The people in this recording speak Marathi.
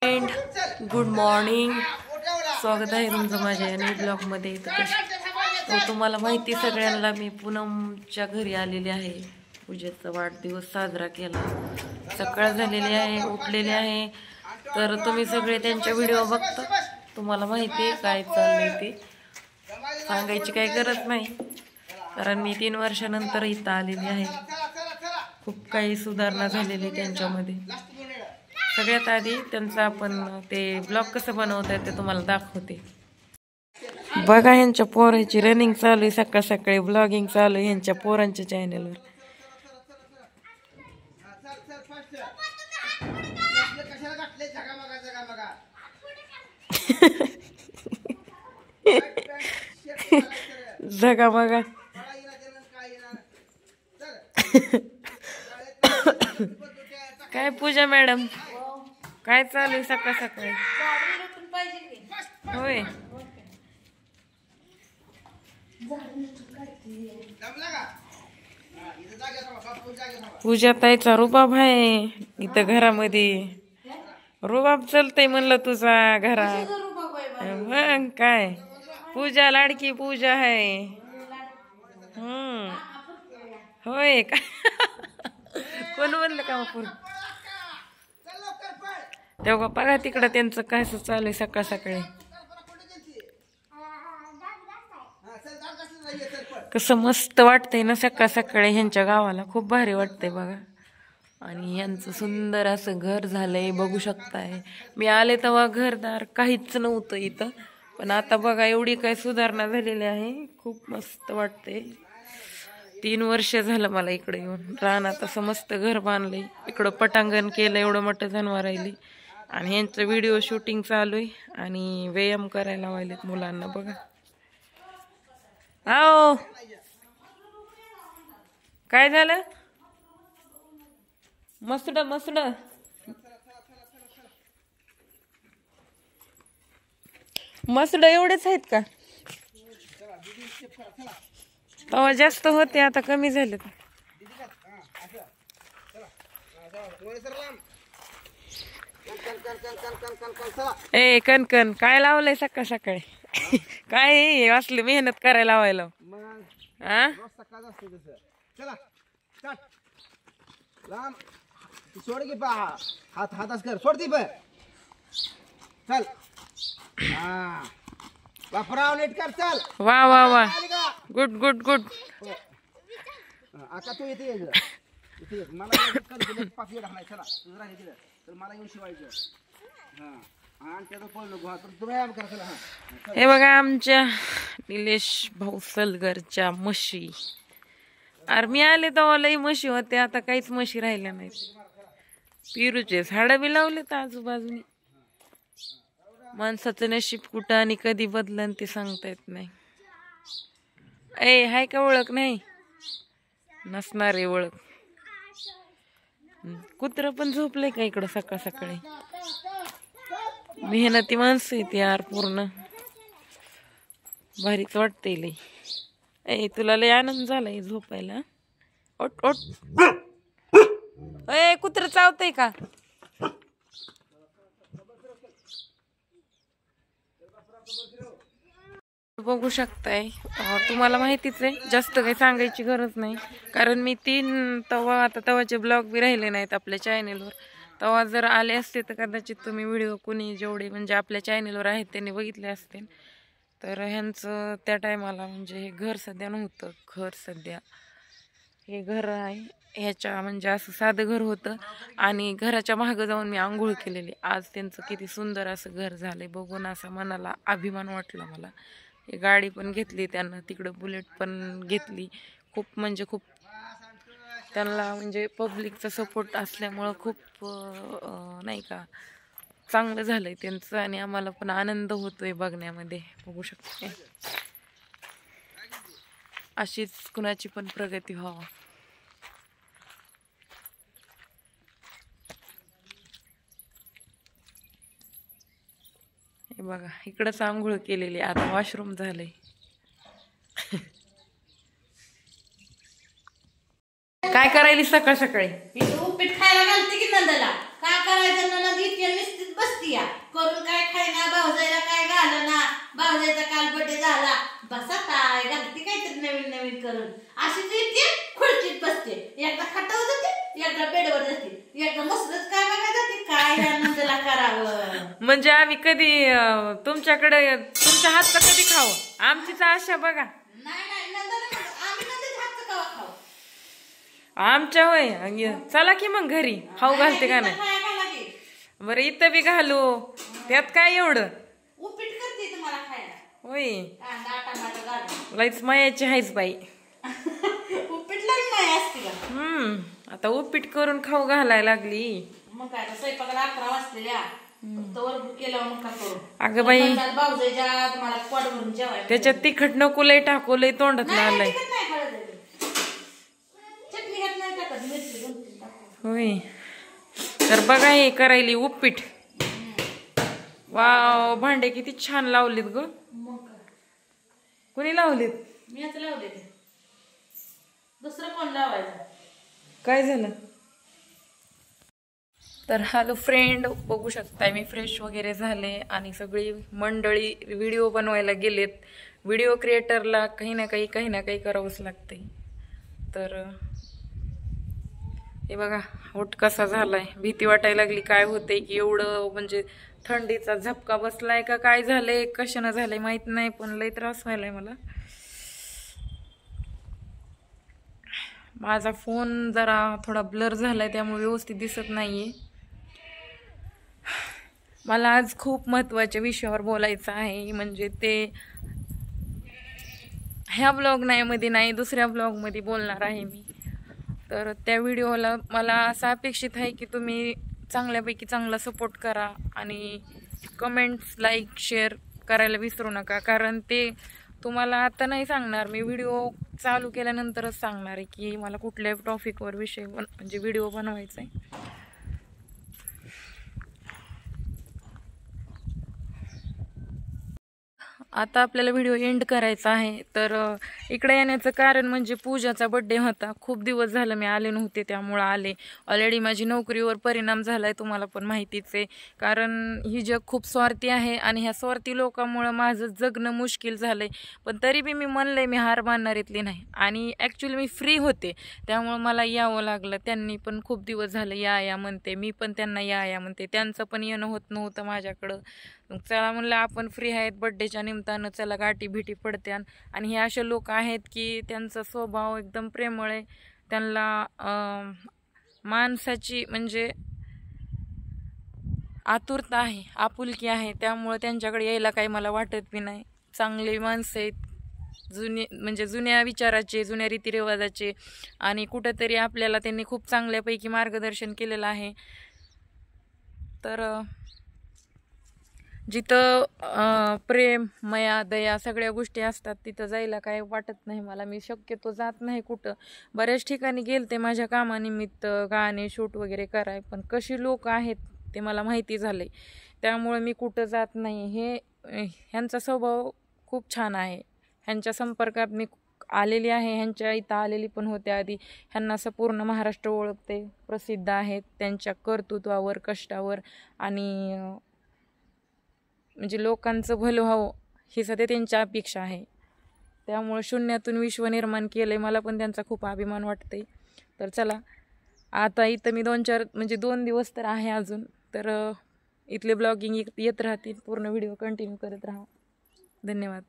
Friend, good morning. स्वागत आहे तुमचं माझ्या या ब्लॉगमध्ये. तर तुम्हाला माहिती सगळ्यांना मी पूनमच्या घरी आलेले आहे. पूजेचा वाढदिवस साजरा केला. सकाळ झालेली आहे, उठलेले आहे. तर तुम्ही सगळे त्यांच्या व्हिडिओ बघता. तुम्हाला माहिती आहे काय चाललंय ते सांगायची काही गरज नाही, कारण मी 3 वर्षानंतर इथं आलेली आहे. खूप काही सुधारणा झालेली त्यांच्यामध्ये. सगळ्यात आधी त्यांचं आपण ते ब्लॉग कसं बनवतात ते तुम्हाला दाखवते. बघा, ह्यांच्या पोरांची रनिंग चालू आहे. सकाळ सकाळी ब्लॉगिंग चालू आहे ह्यांच्या पोरांच्या चॅनलवर. जगा बघा. काय पूजा मॅडम, काय चालू आहे सकाळ सकाळी? होय, पूजा ताईचा रुबाब आहे इथं घरामध्ये. रुबाब चलतय म्हणलं तुझा घरात. मग काय, पूजा लाडकी पूजा आहे. होय का? कोण म्हणलं का मग? तेव्हा बघा तिकडं त्यांचं काय चालू आहे सकाळ सकाळी. कसं मस्त वाटतंय ना सकाळ सकाळी ह्यांच्या गावाला. खूप भारी वाटतंय बघा. आणि यांचं सुंदर असं घर झालंय, बघू शकताय. मी आले तेव्हा घरदार काहीच नव्हतं इथं, पण आता बघा एवढी काय सुधारणा झालेली आहे. खूप मस्त वाटतंय. 3 वर्ष झालं मला इकडे येऊन. रानात असं मस्त घर बांधलंय. इकडं पटांगण केलं, एवढं मोठं जनावर राहिली. आणि यांचं व्हिडिओ शूटिंग चालू आहे आणि व्यायाम करायला लावायलेत मुलांना बघा. आओ, काय झालं? मसड मसड मसड एवढेच आहेत का? तेव्हा जास्त होते, आता कमी झाले. ए कणकण, काय लावलंय सकाळ सकाळी? काय असली मेहनत करायला लावायला? सोड की पा हात हातास कर, सोड ती पण. चल वापराव नीट कर. चल. वा वा वा, गुड गुड गुड. आता तू इथे इथे मला पाठी टाकलाय. चला तुझं राहिले तिला, तर मला येऊन शिवायचं. आणि त्याचं पण नको तुम्ही व्यायाम करा. चला. हे बघा आमच्या निलेश भाऊ सलगरच्या म्हशी. अरे मी आले तेव्हा लई म्हशी होते, आता काहीच म्हशी राहिल्या नाहीत. पिरूचे झाडं बी लावलेत आजूबाजूने. माणसाचं नशीब कुठं आणि कधी बदलन ते सांगता येत नाही. हाय का ओळख? नाही नसणार आहे ओळख. कुत्र पण झोपलंय का इकडं सकाळ सकाळी? मेहनती माणसं आहेत यार पूर्ण. भारीच वाटतंय लई. तुला लय आनंद झालाय झोपायला. ओट ओट. कुत्र चावतंय का? बघू शकताय. तुम्हाला माहितीच आहे, जास्त काही सांगायची गरज नाही, कारण मी तवाचे ब्लॉग बी राहिले नाहीत आपल्या चॅनेलवर. तेव्हा जर आले असते तर कदाचित तुम्ही व्हिडिओ कोणी जेवढे म्हणजे आपल्या चॅनेलवर आहेत त्यांनी बघितले असते. तर ह्यांचं त्या टायमाला म्हणजे हे घर सध्या नव्हतं. घर सध्या हे घर आहे. ह्याच्या म्हणजे असं साधं घर होतं आणि घराच्या मागं जाऊन मी आंघोळ केलेली. आज त्यांचं किती सुंदर असं घर झालंय बघून असं मनाला अभिमान वाटला मला. हे गाडी पण घेतली त्यांना, तिकडं बुलेट पण घेतली. खूप म्हणजे खूप त्यांना म्हणजे पब्लिकचा सपोर्ट असल्यामुळं खूप नाही का चांगलं झालंय त्यांचं. आणि आम्हाला पण आनंद होतोय बघण्यामध्ये. बघू शकते अशीच कुणाची पण प्रगती व्हावा. हे बघा इकडंच आंघोळ केलेली, आता वॉशरूम झालंय. काय करायली सकाळ सकाळी? उपीट खायला घालते की नंदाला. काय करायचं नंद इतक्या निश्चित बसती. या करून काय खायना भाऊजाईला काय घालना भाऊजाईचा काल बर्थडे झाला बसा काय घालते काहीतरी नवीन नवीन करून अशीच येते खुर्चीत बसते एकदा खाटावर जाते एकदा बेडवर जाते एकदा मस्तच काय बघायला जाते काय या नंदला करावं म्हणजे आम्ही कधी तुमच्याकडे तुमच्या हातचं कधी खावं आमचीच आशा बघा नाही नाही नंदला आम्ही नंतर हातचं कवा खाऊ आमच्या होय चला की मग घरी खाऊ घालते का नाही बरं इथं बी घालू त्यात काय एवढं उपीट करते तुम्हाला खायला होय कांदा टमाटर घालून लईच मायाची आहेच बाई उपीटला नाही असते का आता उपीट करून खाऊ घालायला लागली मग काय स्वयंपाकाला 11 वाजलेल्या तवर केल्यावर मग का करू अगं बाई भाऊजाईच्या तुम्हाला पोट भरून जेवायला त्याच्यात तिखट नको लय टाकू लय तोंडात आलंय चटणी घात नाही टाकत मिरची 2-3 टाकू होय तर बघा हे करायली उपीट वाव भांडे किती छान लावलीत ग मग काय कोणी लावलीत मी आता लावले ते दुसरं कोण लावायचं काय झालं तर हॅलो फ्रेंड बघू शकताय मी फ्रेश वगैरे झाले आणि सगळी मंडळी व्हिडिओ बनवायला गेलेत व्हिडिओ क्रिएटरला काही ना काही करावंच लागते तर हे बघा होट कसा झालाय भीती वाटायला लागली काय होते की एवढं म्हणजे थंडीचा झपका बसलाय का काय झालंय कशानं झालंय माहित नाही पण लय त्रास व्हायलाय मला माझा फोन जरा थोडा ब्लर झालाय त्यामुळे व्यवस्थित दिसत नाहीये मला आज खूप महत्त्वाच्या विषयावर बोलायचं आहे म्हणजे ते ह्या ब्लॉगमध्ये नाही दुसऱ्या ब्लॉगमध्ये बोलणार आहे मी तर त्या व्हिडिओला मला असं अपेक्षित आहे की तुम्ही चांगल्यापैकी चांगला सपोर्ट करा आणि कमेंट्स लाईक शेअर करायला विसरू नका कारण ते तुम्हाला आता नाही सांगणार मी व्हिडिओ चालू केल्यानंतरच सांगणार आहे की मला कुठल्या टॉपिकवर विषय म्हणजे व्हिडिओ बनवायचा आहे आता आपल्याला व्हिडिओ एंड करायचा आहे तर इकडे येण्याचं कारण म्हणजे पूजाचा बड्डे होता खूप दिवस झालं मी आले नव्हते त्यामुळं आले ऑलरेडी माझी नोकरीवर परिणाम झाला आहे तुम्हाला पण माहितीच आहे कारण ही जग खूप स्वार्थी आहे आणि ह्या स्वार्थी लोकांमुळं माझं जगणं मुश्किल झालं आहे पण तरी बी मी म्हणलं आहे मी हार मानणारीतली नाही आणि ॲक्च्युली मी फ्री होते त्यामुळं मला यावं लागलं त्यांनी पण खूप दिवस झालं या म्हणते मी पण त्यांना या म्हणते त्यांचं पण येणं होत नव्हतं माझ्याकडं मग चला म्हणलं आपण फ्री आहेत बड्डेच्या निमित्तानं चला गाठी भेटी पडत्यान आणि हे असे लोक आहेत की त्यांचा स्वभाव एकदम प्रेमळ आहे त्यांना माणसाची म्हणजे आतुरता आहे आपुलकी आहे त्यामुळं त्यांच्याकडे यायला काही मला वाटत बी नाही चांगली माणसं आहेत जुन्या विचाराचे जुन्या रीतिरिवाजाचे आणि कुठंतरी आपल्याला त्यांनी खूप चांगल्यापैकी मार्गदर्शन केलेलं आहे तर जिथं प्रेम माया दया सगळ्या गोष्टी असतात तिथं जायला काय वाटत नाही मला मी शक्यतो जात नाही कुठं बऱ्याच ठिकाणी गेलते माझ्या कामानिमित्त गाणे शूट वगैरे कराय पण कशी लोक आहेत ते मला माहिती झाले त्यामुळे मी कुठं जात नाही ह्यांचा स्वभाव खूप छान आहे ह्यांच्या संपर्कात मी आलेली आहे ह्यांच्या इथं आलेली पण होते आधी ह्यांना असं पूर्ण महाराष्ट्र ओळखते प्रसिद्ध आहेत त्यांच्या कर्तृत्वावर कष्टावर आणि म्हणजे लोकांचं भलं व्हावं ही सध्या त्यांची अपेक्षा आहे त्यामुळे शून्यातून विश्व निर्माण केलं आहे मला पण त्यांचा खूप अभिमान वाटते तर चला आता इथं मी 2 दिवस तर आहे अजून तर इथले ब्लॉगिंग येत राहतील पूर्ण व्हिडिओ कंटिन्यू करत राहा धन्यवाद